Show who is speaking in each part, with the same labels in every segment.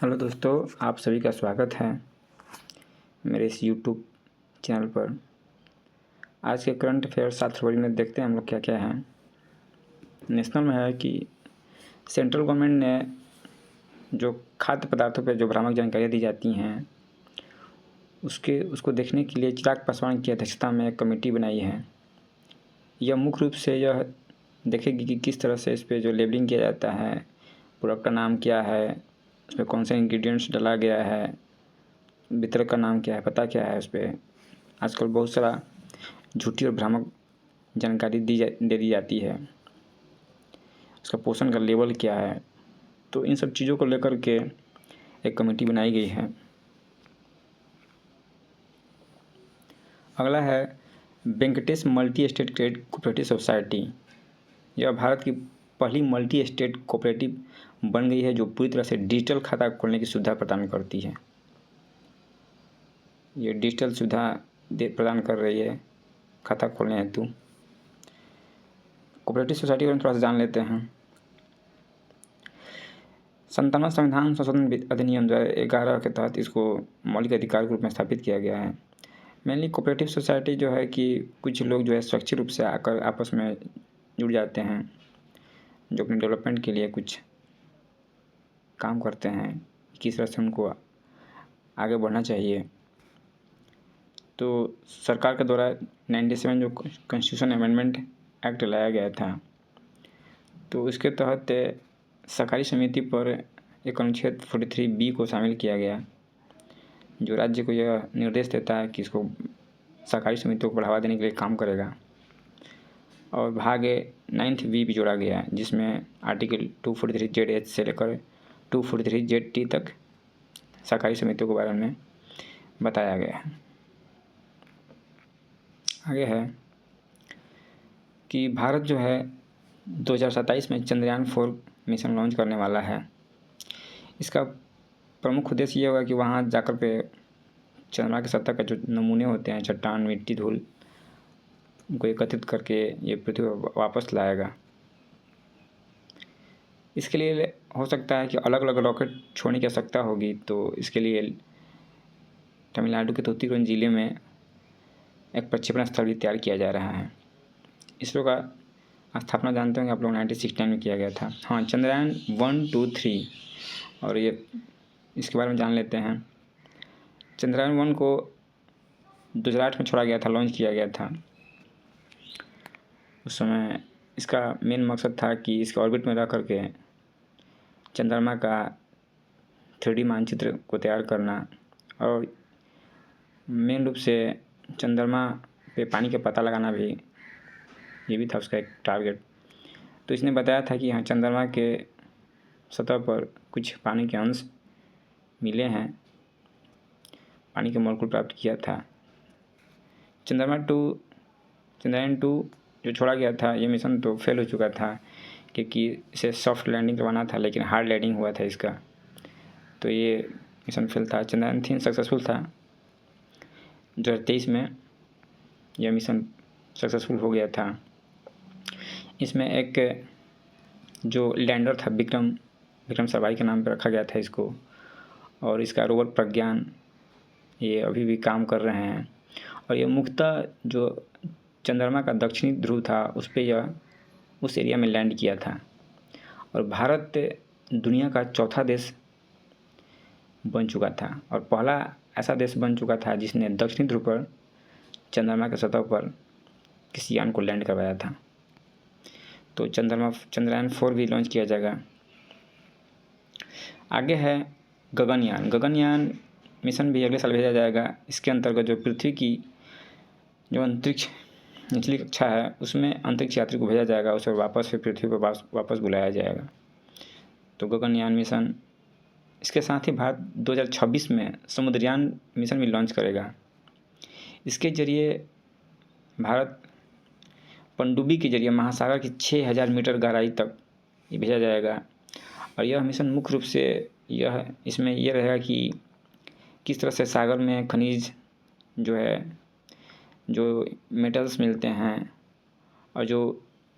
Speaker 1: Hello दोस्तों, आप सभी का स्वागत है मेरे इस यूट्यूब चैनल पर। आज के करंट अफेयर 7 फरवरी में देखते हैं हम लोग क्या क्या है। नेशनल में है कि सेंट्रल गवर्नमेंट ने जो खाद्य पदार्थों पर जो भ्रामक जानकारियाँ दी जाती हैं उसको देखने के लिए चिराग पासवान की अध्यक्षता में एक कमेटी बनाई है। यह मुख्य रूप से यह देखेगी कि किस तरह से इस पर जो लेबलिंग किया जाता है, प्रोडक्ट का नाम क्या है, उसमें कौन से इंग्रेडिएंट्स डाला गया है, वितरक का नाम क्या है, पता क्या है। उस पर आजकल बहुत सारा झूठी और भ्रामक जानकारी दे दी जाती है। उसका पोषण का लेवल क्या है, तो इन सब चीज़ों को लेकर के एक कमेटी बनाई गई है। अगला है Venkatesh multi state credit cooperative society. यह भारत की पहली मल्टी स्टेट कोऑपरेटिव बन गई है जो पूरी तरह से डिजिटल खाता खोलने की सुविधा प्रदान करती है। ये डिजिटल सुविधा प्रदान कर रही है खाता खोलने हेतु। कोऑपरेटिव सोसाइटी को थोड़ा सा जान लेते हैं। 57वां संविधान संशोधन अधिनियम 2011 के तहत इसको मौलिक अधिकार के रूप में स्थापित किया गया है। मेनली कोऑपरेटिव सोसाइटी जो है कि कुछ लोग जो है स्वैच्छिक रूप से आकर आपस में जुड़ जाते हैं, जो अपने डेवलपमेंट के लिए कुछ काम करते हैं, किस तरह से उनको आगे बढ़ना चाहिए। तो सरकार के द्वारा 97 जो कॉन्स्टिट्यूशन अमेंडमेंट एक्ट लाया गया था, तो उसके तहत सहकारी समिति पर एक अनुच्छेद 43B को शामिल किया गया, जो राज्य को यह निर्देश देता है कि इसको सहकारी समितियों को बढ़ावा देने के लिए काम करेगा। और भाग 9th B भी जोड़ा गया, जिसमें आर्टिकल 243ZH से लेकर 243ZT तक सहकारी समितियों के बारे में बताया गया है। आगे है कि भारत जो है 2027 में चंद्रयान 4 मिशन लॉन्च करने वाला है। इसका प्रमुख उद्देश्य ये होगा कि वहाँ जाकर पे चंद्रमा की सतह का जो नमूने होते हैं, चट्टान, मिट्टी, धूल, उनको एकत्रित करके ये पृथ्वी पर वापस लाएगा। इसके लिए हो सकता है कि अलग अलग रॉकेट छोड़ने की आवश्यकता होगी, तो इसके लिए तमिलनाडु के तूतीकुरन जिले में एक प्रक्षेपण स्थल भी तैयार किया जा रहा है। इसरो का स्थापना जानते होंगे आप लोग, 1969 में किया गया था। हाँ, चंद्रयान 1, 2, 3 और ये इसके बारे में जान लेते हैं। चंद्रयान 1 को 2008 में छोड़ा गया था, लॉन्च किया गया था। उस समय इसका मेन मकसद था कि इसके ऑर्बिट में रह करके चंद्रमा का 3D मानचित्र को तैयार करना, और मेन रूप से चंद्रमा पे पानी का पता लगाना भी, ये भी था उसका एक टारगेट। तो इसने बताया था कि यहाँ चंद्रमा के सतह पर कुछ पानी के अंश मिले हैं, पानी के मॉलिक्यूल प्राप्त किया था। चंद्रयान 2 जो छोड़ा गया था, ये मिशन तो फेल हो चुका था, क्योंकि इसे सॉफ्ट लैंडिंग करवाना था, लेकिन हार्ड लैंडिंग हुआ था इसका, तो ये मिशन फेल था। चंद्रयान 3 सक्सेसफुल था। 2023 में यह मिशन सक्सेसफुल हो गया था। इसमें एक जो लैंडर था विक्रम साराभाई के नाम पर रखा गया था इसको, और इसका रोवर प्रज्ञान ये अभी भी काम कर रहे हैं। और ये मुख्यतः जो चंद्रमा का दक्षिणी ध्रुव था उस पर यह उस एरिया में लैंड किया था। और भारत दुनिया का चौथा देश बन चुका था और पहला ऐसा देश बन चुका था जिसने दक्षिणी ध्रुव पर चंद्रमा के सतह पर किसी यान को लैंड करवाया था। तो चंद्रयान 4 भी लॉन्च किया जाएगा। आगे है गगनयान। गगनयान मिशन भी अगले साल भेजा जाएगा। इसके अंतर्गत जो पृथ्वी की जो अंतरिक्ष निचली कक्षा है उसमें अंतरिक्ष यात्री को भेजा जाएगा, उसे वापस फिर पृथ्वी पर वापस बुलाया जाएगा। तो गगनयान मिशन, इसके साथ ही भारत 2026 में समुद्रयान मिशन भी लॉन्च करेगा। इसके जरिए भारत पनडुब्बी के जरिए महासागर की 6000 मीटर गहराई तक ये भेजा जाएगा। और यह मिशन मुख्य रूप से इसमें यह रहेगा कि किस तरह से सागर में खनिज जो है, जो मेटल्स मिलते हैं और जो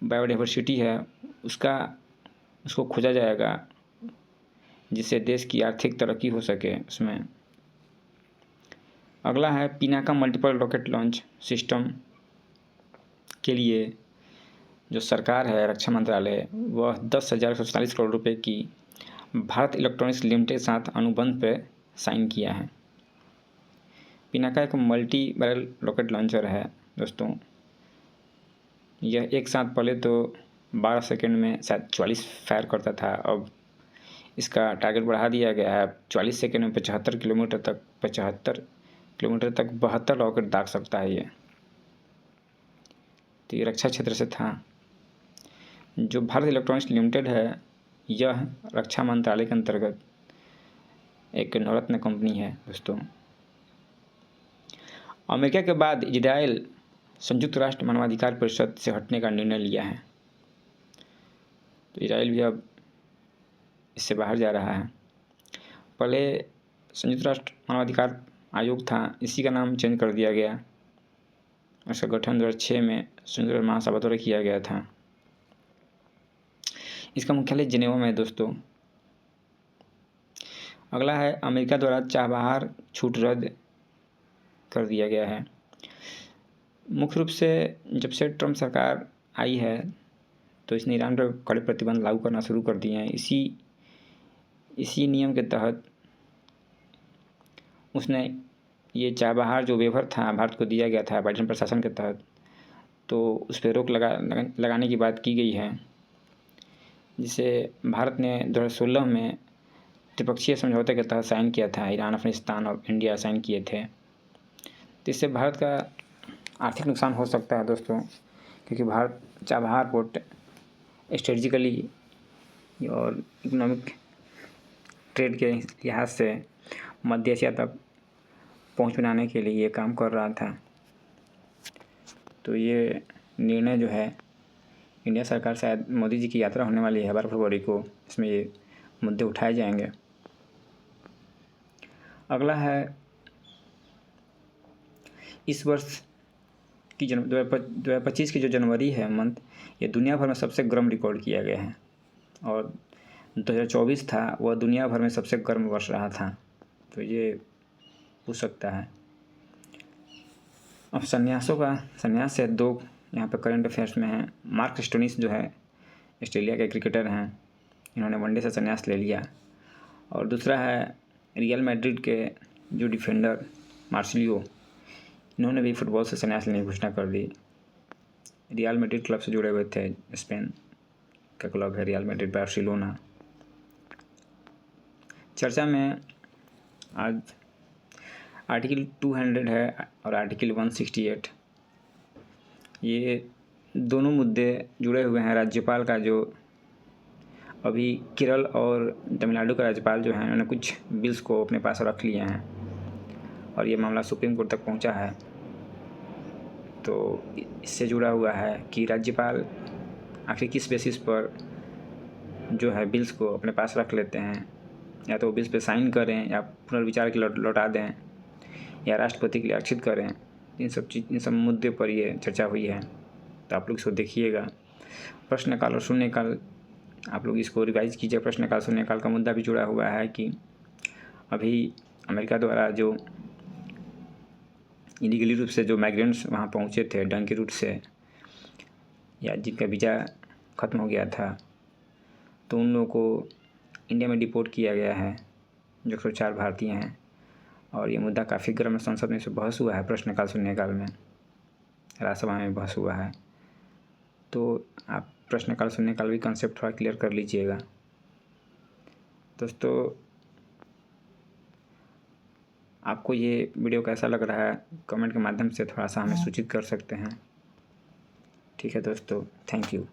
Speaker 1: बायोडाइवर्सिटी है उसको खोजा जाएगा। जिससे देश की आर्थिक तरक्की हो सके उसमें। अगला है Pinaka multiple rocket launch system के लिए जो सरकार है रक्षा मंत्रालय वह 10,144 करोड़ रुपए की भारत इलेक्ट्रॉनिक्स लिमिटेड के साथ अनुबंध पर साइन किया है। पिनाका एक मल्टी बैरल रॉकेट लॉन्चर है दोस्तों। यह एक साथ पहले तो 12 सेकंड में शायद 44 फायर करता था, अब इसका टारगेट बढ़ा दिया गया है। 44 सेकंड में 75 किलोमीटर तक 72 रॉकेट दाग सकता है ये। तो ये रक्षा क्षेत्र से था। जो भारत इलेक्ट्रॉनिक्स लिमिटेड है यह रक्षा मंत्रालय के अंतर्गत एक नवरत्न कंपनी है दोस्तों। अमेरिका के बाद इजराइल संयुक्त राष्ट्र मानवाधिकार परिषद से हटने का निर्णय लिया है। तो इजराइल भी अब इससे बाहर जा रहा है। पहले संयुक्त राष्ट्र मानवाधिकार आयोग था, इसी का नाम चेंज कर दिया गया। इसका गठन 2006 में संयुक्त राष्ट्र महासभा द्वारा किया गया था। इसका मुख्यालय जिनेवा में है दोस्तों। अगला है अमेरिका द्वारा चाबहार छूट रद्द कर दिया गया है। मुख्य रूप से जब से ट्रम्प सरकार आई है तो इसने ईरान पर कड़े प्रतिबंध लागू करना शुरू कर दिए हैं। इसी नियम के तहत उसने ये चाबहार जो वेवर था भारत को दिया गया था बाइडेन प्रशासन के तहत, तो उस पर रोक लगाने की बात की गई है, जिसे भारत ने 2016 में त्रिपक्षीय समझौते के तहत साइन किया था। ईरान, अफगानिस्तान और इंडिया साइन किए थे। तो इससे भारत का आर्थिक नुकसान हो सकता है दोस्तों, क्योंकि भारत चाबहार पोर्ट स्ट्रेटजिकली और इकोनॉमिक ट्रेड के लिहाज से मध्य एशिया तक पहुंच बनाने के लिए ये काम कर रहा था। तो ये निर्णय जो है इंडिया सरकार, शायद मोदी जी की यात्रा होने वाली है 12 फरवरी को, इसमें ये मुद्दे उठाए जाएंगे। अगला है इस वर्ष की 2025 की जो जनवरी है मंथ, ये दुनिया भर में सबसे गर्म रिकॉर्ड किया गया है। और 2024 था वह दुनिया भर में सबसे गर्म वर्ष रहा था। तो ये पूछ सकता है। अब संन्यास से दो यहाँ पर करंट अफेयर्स में है। मार्क स्टोनिस जो है ऑस्ट्रेलिया के क्रिकेटर हैं, इन्होंने वनडे से संन्यास ले लिया। और दूसरा है रियल मैड्रिड के जो डिफेंडर मार्सिलियो, इन्होंने भी फुटबॉल से संन्यास लेने की घोषणा कर दी। रियल मैड्रिड क्लब से जुड़े हुए थे, स्पेन का क्लब है रियल मैड्रिड बार्सिलोना। चर्चा में आज आर्टिकल 200 है और आर्टिकल 168, ये दोनों मुद्दे जुड़े हुए हैं। राज्यपाल का जो अभी केरल और तमिलनाडु का राज्यपाल जो हैं उन्होंने कुछ बिल्स को अपने पास रख लिए हैं और ये मामला सुप्रीम कोर्ट तक पहुंचा है। तो इससे जुड़ा हुआ है कि राज्यपाल आखिर किस बेसिस पर जो है बिल्स को अपने पास रख लेते हैं, या तो बिल्स पे साइन करें या पुनर्विचार के लौटा दें या राष्ट्रपति के लिए आरक्षित करें। इन सब मुद्दे पर ये चर्चा हुई है। तो आप लोग इसको देखिएगा। प्रश्नकाल और शून्यकाल आप लोग इसको रिवाइज कीजिए। प्रश्नकाल शून्यकाल का मुद्दा भी जुड़ा हुआ है कि अभी अमेरिका द्वारा जो इलीगली रूप से जो माइग्रेंट्स वहाँ पहुँचे थे डंकी रूट से, या जिनका वीज़ा ख़त्म हो गया था, तो उन लोगों को इंडिया में डिपोर्ट किया गया है, जो 104 भारतीय हैं। और ये मुद्दा काफ़ी गर्म है। संसद में इस पर बहस हुआ है, प्रश्नकाल शून्यकाल में, राज्यसभा में बहस हुआ है। तो आप प्रश्नकाल शून्यकाल भी कंसेप्ट थोड़ा क्लियर कर लीजिएगा दोस्तों। आपको ये वीडियो कैसा लग रहा है कमेंट के माध्यम से थोड़ा सा हमें सूचित कर सकते हैं। ठीक है दोस्तों, थैंक यू।